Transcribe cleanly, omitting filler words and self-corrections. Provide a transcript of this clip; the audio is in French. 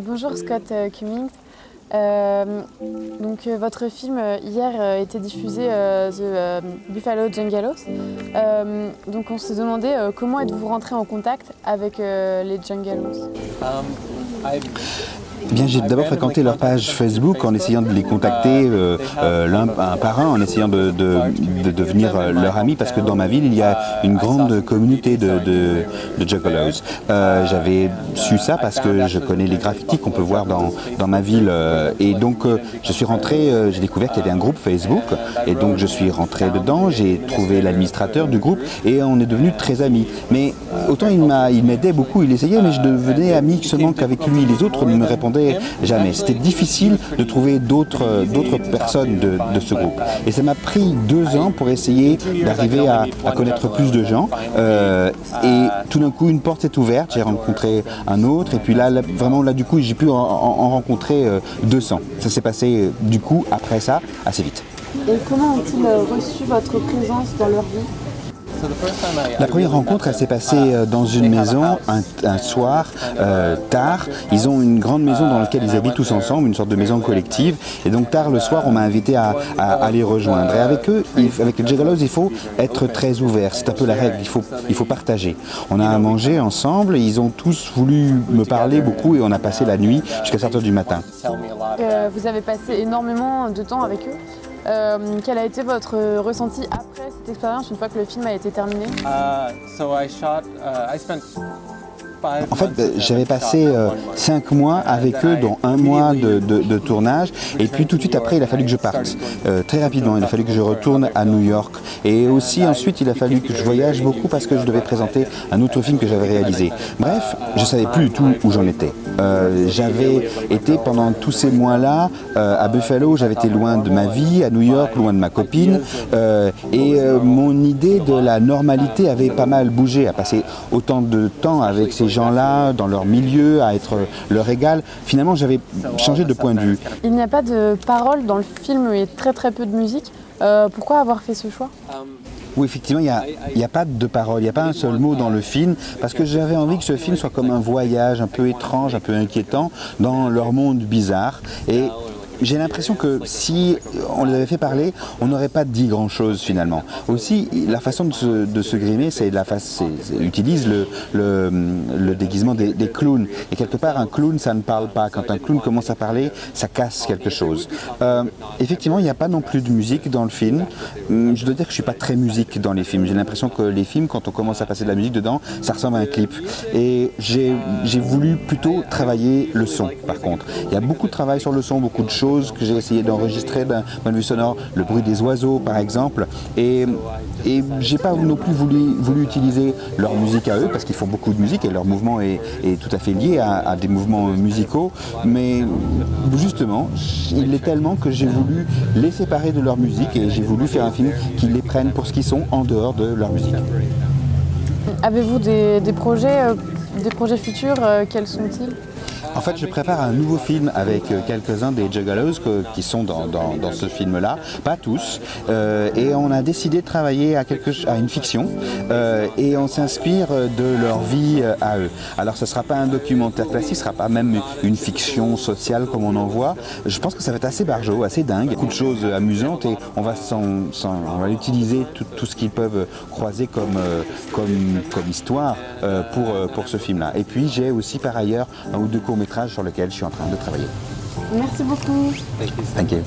Bonjour Scott Cummings. Votre film hier était diffusé The Buffalo Juggalos. Donc on se demandait comment êtes-vous rentré en contact avec les Juggalos? Eh bien, j'ai d'abord fréquenté leur page Facebook en essayant de les contacter l'un par un, en essayant de devenir leur ami, parce que dans ma ville, il y a une grande communauté de Juggalos. J'avais su ça parce que je connais les graffitis qu'on peut voir dans ma ville. Et donc, je suis rentré, j'ai découvert qu'il y avait un groupe Facebook, et donc je suis rentré dedans, j'ai trouvé l'administrateur du groupe, et on est devenus très amis. Mais autant il m'aidait beaucoup, il essayait, mais je devenais ami seulement qu'avec lui. Les autres ne me répondaient jamais. C'était difficile de trouver d'autres personnes de ce groupe. Et ça m'a pris 2 ans pour essayer d'arriver à connaître plus de gens. Et tout d'un coup, une porte s'est ouverte, j'ai rencontré un autre, et puis là du coup, j'ai pu en rencontrer 200. Ça s'est passé, du coup, après ça, assez vite. Et comment ont-ils reçu votre présence dans leur vie? La première rencontre, elle s'est passée dans une maison, un soir, tard. Ils ont une grande maison dans laquelle ils habitent tous ensemble, une sorte de maison collective. Et donc tard le soir, on m'a invité à les rejoindre. Et avec eux, avec les Juggalos, il faut être très ouvert. C'est un peu la règle, il faut partager. On a mangé ensemble, et ils ont tous voulu me parler beaucoup, et on a passé la nuit jusqu'à 7 h du matin. Vous avez passé énormément de temps avec eux. Quel a été votre ressenti après cette expérience, une fois que le film a été terminé? En fait, j'avais passé 5 mois avec eux, dont 1 mois de tournage, et puis tout de suite après, il a fallu que je parte. Très rapidement, il a fallu que je retourne à New York. Et aussi, ensuite, il a fallu que je voyage beaucoup parce que je devais présenter un autre film que j'avais réalisé. Bref, je ne savais plus du tout où j'en étais. J'avais été pendant tous ces mois-là à Buffalo, j'avais été loin de ma vie, à New York, loin de ma copine, et mon idée de la normalité avait pas mal bougé, à passer autant de temps avec ces gens-là, dans leur milieu, à être leur égal. Finalement, j'avais changé de point de vue. Il n'y a pas de paroles dans le film, il y a très peu de musique. Pourquoi avoir fait ce choix? Oui, effectivement, il n'y a pas de parole, il n'y a pas un seul mot dans le film, parce que j'avais envie que ce film soit comme un voyage un peu étrange, un peu inquiétant, dans leur monde bizarre. Et j'ai l'impression que si on les avait fait parler, on n'aurait pas dit grand-chose finalement. Aussi, la façon de se grimer, utilise le déguisement des clowns. Et quelque part, un clown, ça ne parle pas. Quand un clown commence à parler, ça casse quelque chose. Effectivement, il n'y a pas non plus de musique dans le film. Je dois dire que je ne suis pas très musique dans les films. J'ai l'impression que les films, quand on commence à passer de la musique dedans, ça ressemble à un clip. Et j'ai voulu plutôt travailler le son, par contre. Il y a beaucoup de travail sur le son, beaucoup de choses que j'ai essayé d'enregistrer d'un point de vue sonore, le bruit des oiseaux par exemple, et j'ai pas non plus voulu utiliser leur musique à eux, parce qu'ils font beaucoup de musique et leur mouvement est tout à fait lié à des mouvements musicaux, mais justement, il l'est tellement que j'ai voulu les séparer de leur musique, et j'ai voulu faire un film qui les prenne pour ce qu'ils sont en dehors de leur musique. Avez-vous des projets futurs, quels sont-ils? En fait, je prépare un nouveau film avec quelques-uns des Juggalos qui sont dans ce film-là, pas tous, et on a décidé de travailler à une fiction, et on s'inspire de leur vie à eux. Alors ce ne sera pas un documentaire classique, ce ne sera pas même une fiction sociale comme on en voit. Je pense que ça va être assez barjot, assez dingue, beaucoup de choses amusantes, et on va utiliser tout ce qu'ils peuvent croiser comme histoire pour ce film-là. Et puis j'ai aussi par ailleurs un ou deux courts-métrages sur lesquels je suis en train de travailler. Merci beaucoup. Thank you.